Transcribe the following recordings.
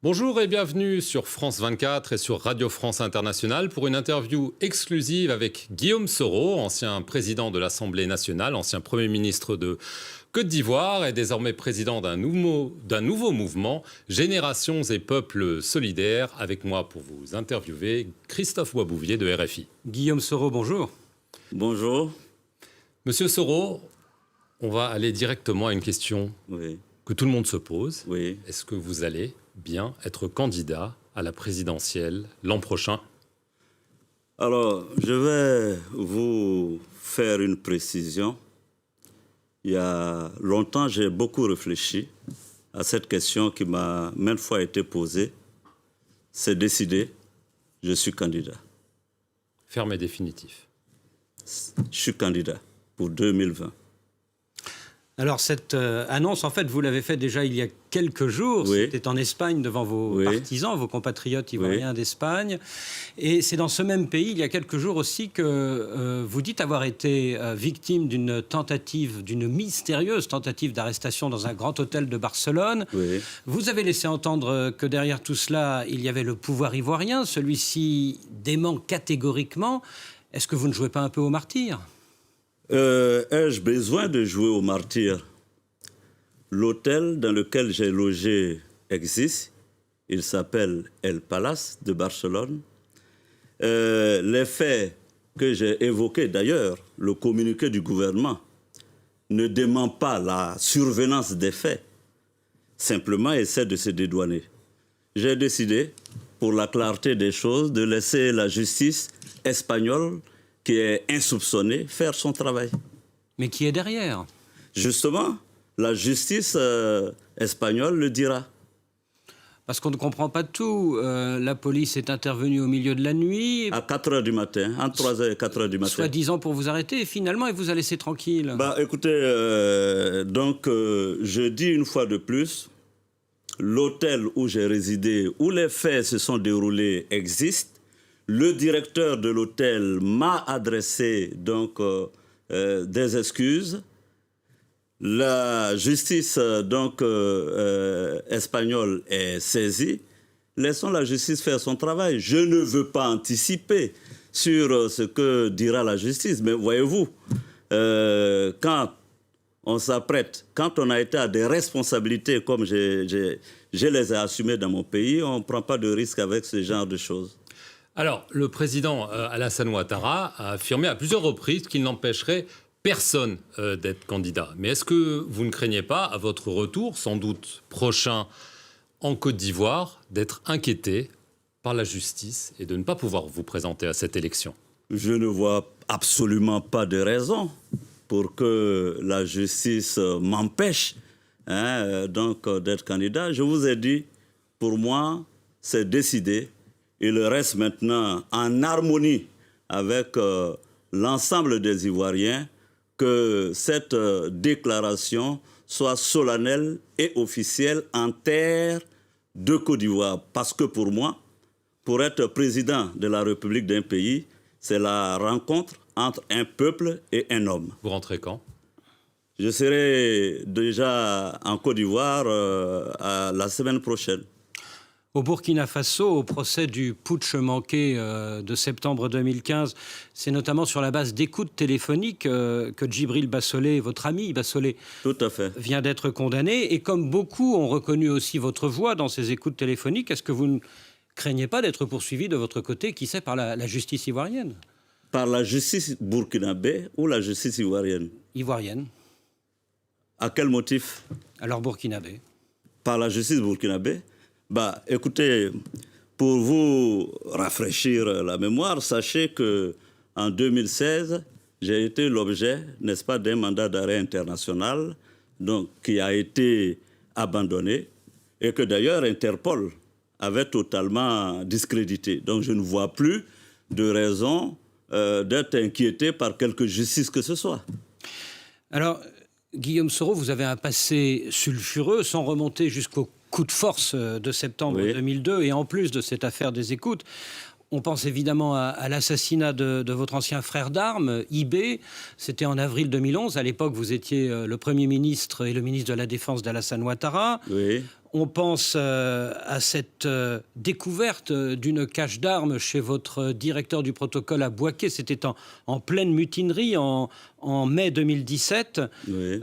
Bonjour et bienvenue sur France 24 et sur Radio France Internationale pour une interview exclusive avec Guillaume Soro, ancien président de l'Assemblée nationale, ancien Premier ministre de Côte d'Ivoire et désormais président d'un nouveau mouvement, Générations et Peuples Solidaires. Avec moi pour vous interviewer, Christophe Boisbouvier de RFI. Guillaume Soro, bonjour. Bonjour. Monsieur Soro, on va aller directement à une question que tout le monde se pose. Oui. Est-ce que vous allez bien être candidat à la présidentielle l'an prochain? Alors, je vais vous faire une précision. Il y a longtemps, j'ai beaucoup réfléchi à cette question qui m'a maintes fois été posée. C'est décidé, je suis candidat. Ferme et définitif. Je suis candidat pour 2020. Alors cette annonce, en fait, vous l'avez fait déjà il y a quelques jours. Oui. C'était en Espagne devant vos partisans, vos compatriotes ivoiriens d'Espagne. Et c'est dans ce même pays, il y a quelques jours aussi, que vous dites avoir été victime d'une tentative, d'une mystérieuse tentative d'arrestation dans un grand hôtel de Barcelone. Oui. Vous avez laissé entendre que derrière tout cela, il y avait le pouvoir ivoirien. Celui-ci dément catégoriquement. Est-ce que vous ne jouez pas un peu au martyr ? Ai-je besoin de jouer au martyr? L'hôtel dans lequel j'ai logé existe. Il s'appelle El Palace de Barcelone. Les faits que j'ai évoqués, d'ailleurs, le communiqué du gouvernement, ne dément pas la survenance des faits. Simplement, essaie de se dédouaner. J'ai décidé, pour la clarté des choses, de laisser la justice espagnole, qui est insoupçonné, faire son travail. Mais qui est derrière? Justement, la justice espagnole le dira. Parce qu'on ne comprend pas tout. La police est intervenue au milieu de la nuit. À 4 h du matin, entre 3 h et 4 h du matin. Soi-disant pour vous arrêter, et finalement, il vous a laissé tranquille. Écoutez, je dis une fois de plus, l'hôtel où j'ai résidé, où les faits se sont déroulés, existe. Le directeur de l'hôtel m'a adressé des excuses. La justice espagnole est saisie. Laissons la justice faire son travail. Je ne veux pas anticiper sur ce que dira la justice. Mais voyez-vous, quand on s'apprête, quand on a été à des responsabilités comme je les ai assumées dans mon pays, on ne prend pas de risque avec ce genre de choses. Alors, le président Alassane Ouattara a affirmé à plusieurs reprises qu'il n'empêcherait personne d'être candidat. Mais est-ce que vous ne craignez pas, à votre retour, sans doute prochain en Côte d'Ivoire, d'être inquiété par la justice et de ne pas pouvoir vous présenter à cette élection? Je ne vois absolument pas de raison pour que la justice m'empêche d'être candidat. Je vous ai dit, pour moi, c'est décidé. Il reste maintenant en harmonie avec l'ensemble des Ivoiriens que cette déclaration soit solennelle et officielle en terre de Côte d'Ivoire. Parce que pour moi, pour être président de la République d'un pays, c'est la rencontre entre un peuple et un homme. Vous rentrez quand? Je serai déjà en Côte d'Ivoire la semaine prochaine. Au Burkina Faso, au procès du putsch manqué de septembre 2015, c'est notamment sur la base d'écoutes téléphoniques que Djibril Bassolé, votre ami Bassolé, tout à fait, vient d'être condamné. Et comme beaucoup ont reconnu aussi votre voix dans ces écoutes téléphoniques, est-ce que vous ne craignez pas d'être poursuivi de votre côté, qui sait, par la justice ivoirienne? Par la justice burkinabé ou la justice ivoirienne? Ivoirienne. À quel motif? Alors burkinabé. Par la justice burkinabé? Écoutez, pour vous rafraîchir la mémoire, sachez qu'en 2016, j'ai été l'objet, n'est-ce pas, d'un mandat d'arrêt international qui a été abandonné et que d'ailleurs Interpol avait totalement discrédité. Donc je ne vois plus de raison d'être inquiété par quelque justice que ce soit. Alors, Guillaume Soro, vous avez un passé sulfureux, sans remonter jusqu'au coup de force de septembre 2002, et en plus de cette affaire des écoutes, on pense évidemment à l'assassinat de votre ancien frère d'armes, Ibé. C'était en avril 2011. À l'époque, vous étiez le Premier ministre et le ministre de la Défense d'Alassane Ouattara. Oui. On pense à cette découverte d'une cache d'armes chez votre directeur du protocole à Bouaké. C'était en pleine mutinerie en mai 2017. Oui.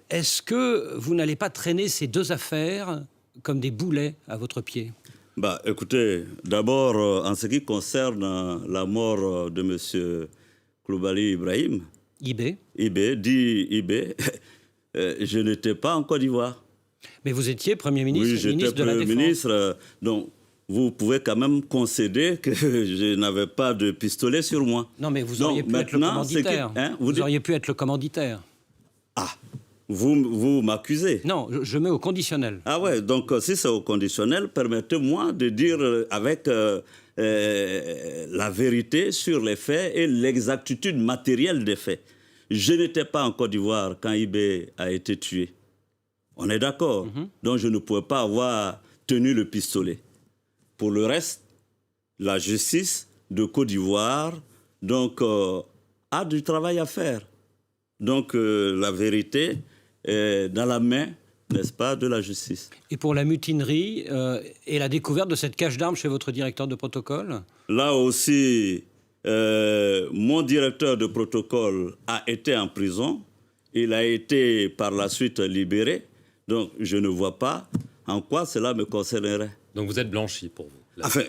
Est-ce que vous n'allez pas traîner ces deux affaires comme des boulets à votre pied? Écoutez, d'abord, en ce qui concerne la mort de M. Koulibaly Ibrahim, IB, je n'étais pas en Côte d'Ivoire. Mais vous étiez Premier ministre, oui, j'étais ministre de la Premier Défense. ministre, donc vous pouvez quand même concéder que je n'avais pas de pistolet sur moi. Non, mais vous auriez pu être le commanditaire. Vous auriez pu être le commanditaire. Ah, vous m'accusez. Non, je mets au conditionnel. Ah ouais, donc si c'est au conditionnel, permettez-moi de dire avec la vérité sur les faits et l'exactitude matérielle des faits. Je n'étais pas en Côte d'Ivoire quand IB a été tué. On est d'accord. Donc je ne pouvais pas avoir tenu le pistolet. Pour le reste, la justice de Côte d'Ivoire donc, a du travail à faire. Donc la vérité est dans la main, n'est-ce pas, de la justice. Et pour la mutinerie et la découverte de cette cache d'armes chez votre directeur de protocole? Là aussi, mon directeur de protocole a été en prison. Il a été par la suite libéré. Donc je ne vois pas en quoi cela me concernerait. Donc vous êtes blanchi pour vous là. Enfin,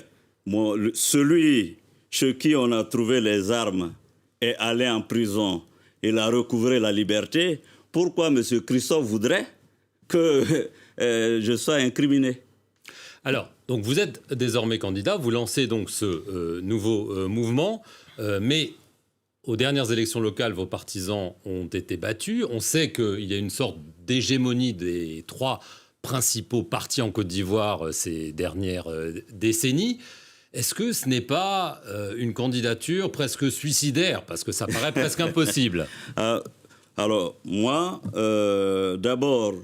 celui chez qui on a trouvé les armes est allé en prison. Il a recouvré la liberté. Pourquoi M. Christophe voudrait que je sois incriminé? Alors, donc vous êtes désormais candidat, vous lancez donc ce nouveau mouvement, mais aux dernières élections locales, vos partisans ont été battus. On sait qu'il y a une sorte d'hégémonie des trois principaux partis en Côte d'Ivoire ces dernières décennies. Est-ce que ce n'est pas une candidature presque suicidaire? Parce que ça paraît presque impossible. Alors, moi, d'abord,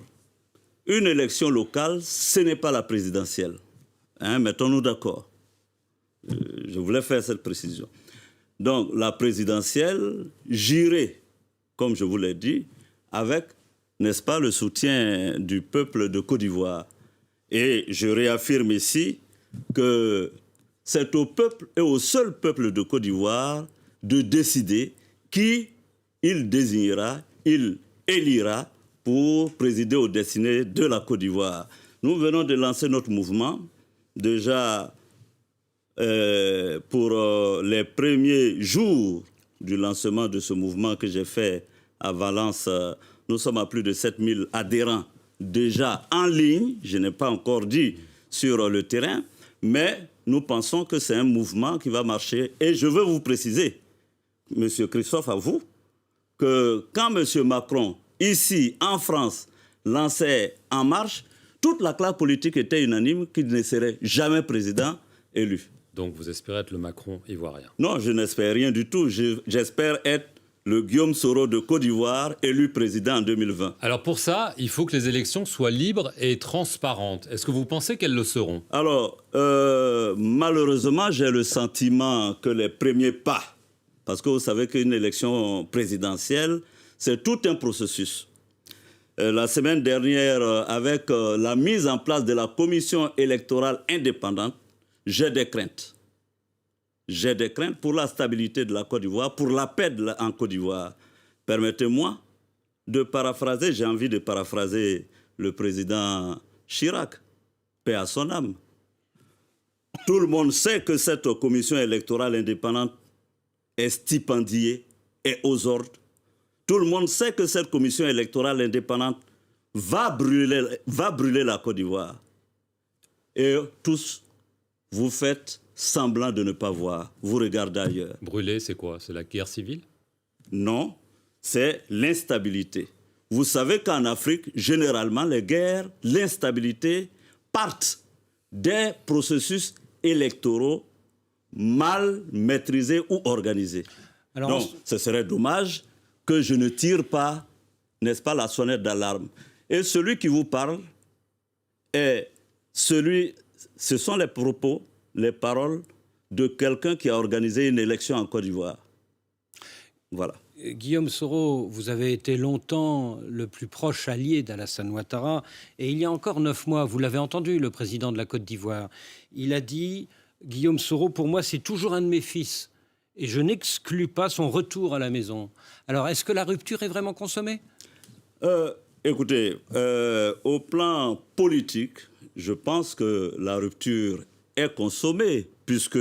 une élection locale, ce n'est pas la présidentielle. Mettons-nous d'accord. Je voulais faire cette précision. Donc, la présidentielle, j'irai, comme je vous l'ai dit, avec, n'est-ce pas, le soutien du peuple de Côte d'Ivoire. Et je réaffirme ici que c'est au peuple et au seul peuple de Côte d'Ivoire de décider qui il désignera, il élira pour présider aux destinées de la Côte d'Ivoire. Nous venons de lancer notre mouvement. Déjà, pour les premiers jours du lancement de ce mouvement que j'ai fait à Valence, nous sommes à plus de 7000 adhérents déjà en ligne. Je n'ai pas encore dit sur le terrain, mais nous pensons que c'est un mouvement qui va marcher. Et je veux vous préciser, M. Christophe, à vous, que quand M. Macron, ici, en France, lançait En Marche, toute la classe politique était unanime qu'il ne serait jamais président élu. Donc vous espérez être le Macron ivoirien? Non, je n'espère rien du tout. J'espère être le Guillaume Soro de Côte d'Ivoire, élu président en 2020. Alors pour ça, il faut que les élections soient libres et transparentes. Est-ce que vous pensez qu'elles le seront? Alors, malheureusement, j'ai le sentiment que les premiers pas, parce que vous savez qu'une élection présidentielle, c'est tout un processus. La semaine dernière, avec la mise en place de la commission électorale indépendante, j'ai des craintes. J'ai des craintes pour la stabilité de la Côte d'Ivoire, pour la paix en Côte d'Ivoire. Permettez-moi de paraphraser, j'ai envie de paraphraser le président Chirac, paix à son âme. Tout le monde sait que cette commission électorale indépendante est stipendiée et aux ordres. Tout le monde sait que cette commission électorale indépendante va brûler la Côte d'Ivoire. Et tous, vous faites semblant de ne pas voir. Vous regardez ailleurs. Brûler, c'est quoi? C'est la guerre civile? Non, c'est l'instabilité. Vous savez qu'en Afrique, généralement, les guerres, l'instabilité partent des processus électoraux mal maîtrisés ou organisés. Alors, donc, ce serait dommage que je ne tire pas, n'est-ce pas, la sonnette d'alarme. Et celui qui vous parle ce sont les propos, les paroles de quelqu'un qui a organisé une élection en Côte d'Ivoire. Voilà. Guillaume Soro, vous avez été longtemps le plus proche allié d'Alassane Ouattara. Et il y a encore 9 mois, vous l'avez entendu, le président de la Côte d'Ivoire, il a dit « Guillaume Soro, pour moi, c'est toujours un de mes fils. Et je n'exclus pas son retour à la maison. » Alors, est-ce que la rupture est vraiment consommée ? Écoutez, au plan politique, je pense que la rupture est consommée, puisque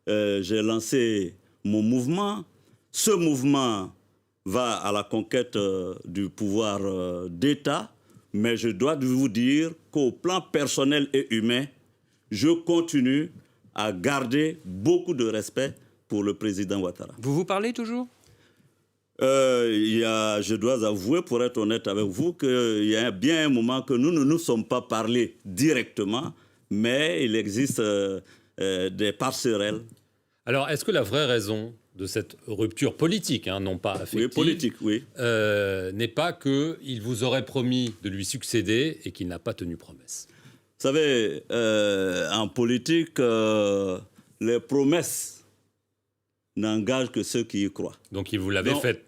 j'ai lancé mon mouvement. Ce mouvement va à la conquête du pouvoir d'État, mais je dois vous dire qu'au plan personnel et humain, je continue à garder beaucoup de respect pour le président Ouattara. Vous vous parlez toujours ? Je dois avouer, pour être honnête avec vous, qu'il y a bien un moment que nous ne nous sommes pas parlé directement, mais il existe des passerelles. Alors, est-ce que la vraie raison de cette rupture politique, non pas affective, oui, politique, oui. N'est pas qu'il vous aurait promis de lui succéder et qu'il n'a pas tenu promesse? Vous savez, en politique, les promesses n'engagent que ceux qui y croient. Donc, il vous l'avait faite.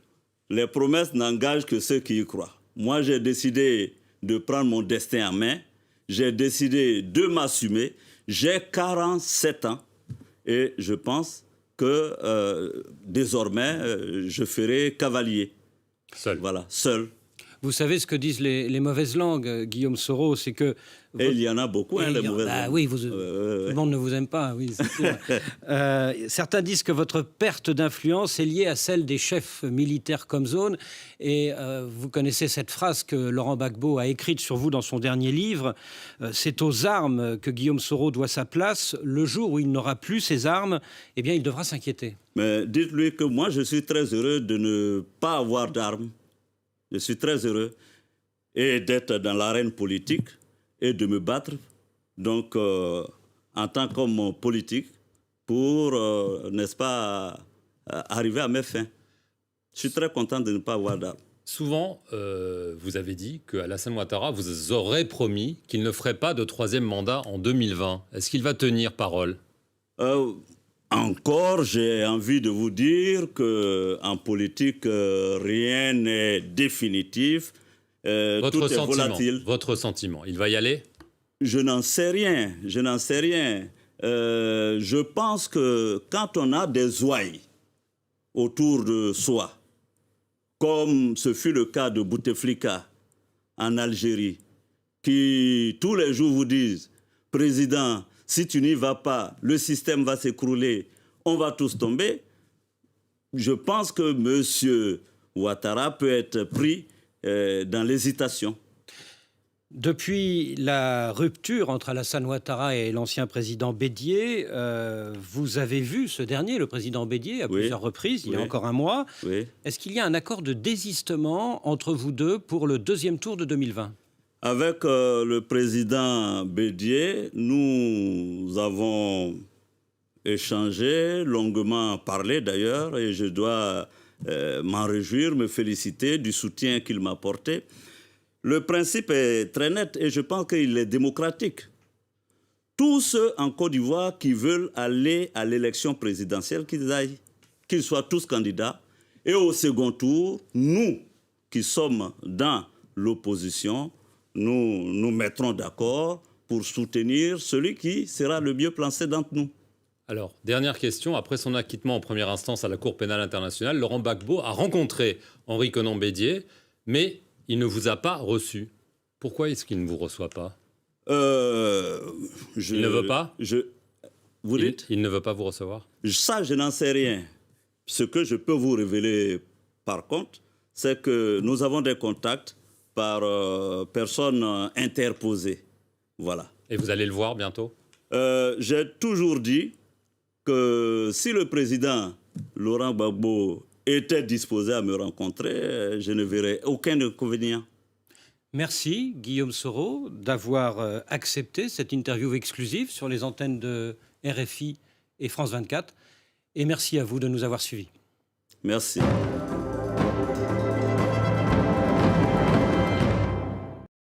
Les promesses n'engagent que ceux qui y croient. Moi, j'ai décidé de prendre mon destin en main. J'ai décidé de m'assumer. J'ai 47 ans et je pense que désormais, je ferai cavalier. Seul. Voilà, seul. Vous savez ce que disent les mauvaises langues, Guillaume Soro, c'est que... Et il y en a beaucoup, les mauvaises langues. Oui, tout le monde ne vous aime pas, oui, c'est sûr. Certains disent que votre perte d'influence est liée à celle des chefs militaires comme zone. Et vous connaissez cette phrase que Laurent Gbagbo a écrite sur vous dans son dernier livre. C'est aux armes que Guillaume Soro doit sa place. Le jour où il n'aura plus ses armes, eh bien, il devra s'inquiéter. Mais dites-lui que moi, je suis très heureux de ne pas avoir d'armes. Je suis très heureux et d'être dans l'arène politique et de me battre donc en tant qu'homme politique pour, n'est-ce pas, arriver à mes fins. Je suis très content de ne pas avoir d'armes. Souvent, vous avez dit qu'Alassane Ouattara vous aurait promis qu'il ne ferait pas de 3e mandat en 2020. Est-ce qu'il va tenir parole ? Encore, j'ai envie de vous dire qu'en politique, rien n'est définitif. Tout est volatile. Votre sentiment, il va y aller ? Je n'en sais rien. Je pense que quand on a des ouailles autour de soi, comme ce fut le cas de Bouteflika en Algérie, qui tous les jours vous disent « Président, si tu n'y vas pas, le système va s'écrouler, on va tous tomber », je pense que M. Ouattara peut être pris dans l'hésitation. Depuis la rupture entre Alassane Ouattara et l'ancien président Bédié, vous avez vu ce dernier, le président Bédié, à plusieurs reprises, il y a encore un mois. Oui. Est-ce qu'il y a un accord de désistement entre vous deux pour le 2e tour de 2020 ? Avec le président Bédié, nous avons échangé, longuement parlé d'ailleurs, et je dois m'en réjouir, me féliciter du soutien qu'il m'a apporté. Le principe est très net et je pense qu'il est démocratique. Tous ceux en Côte d'Ivoire qui veulent aller à l'élection présidentielle, qu'ils aillent, qu'ils soient tous candidats. Et au second tour, nous qui sommes dans l'opposition, nous nous mettrons d'accord pour soutenir celui qui sera le mieux placé d'entre nous. Alors, dernière question. Après son acquittement en première instance à la Cour pénale internationale, Laurent Gbagbo a rencontré Henri Konan Bédié, mais il ne vous a pas reçu. Pourquoi est-ce qu'il ne vous reçoit pas ? Il ne veut pas ? Vous dites ? Il ne veut pas vous recevoir ? Ça, je n'en sais rien. Ce que je peux vous révéler, par contre, c'est que nous avons des contacts par personnes interposées. Voilà. Et vous allez le voir bientôt ? J'ai toujours dit que si le président Laurent Gbagbo était disposé à me rencontrer, je ne verrais aucun inconvénient. Merci Guillaume Soro d'avoir accepté cette interview exclusive sur les antennes de RFI et France 24. Et merci à vous de nous avoir suivis. Merci.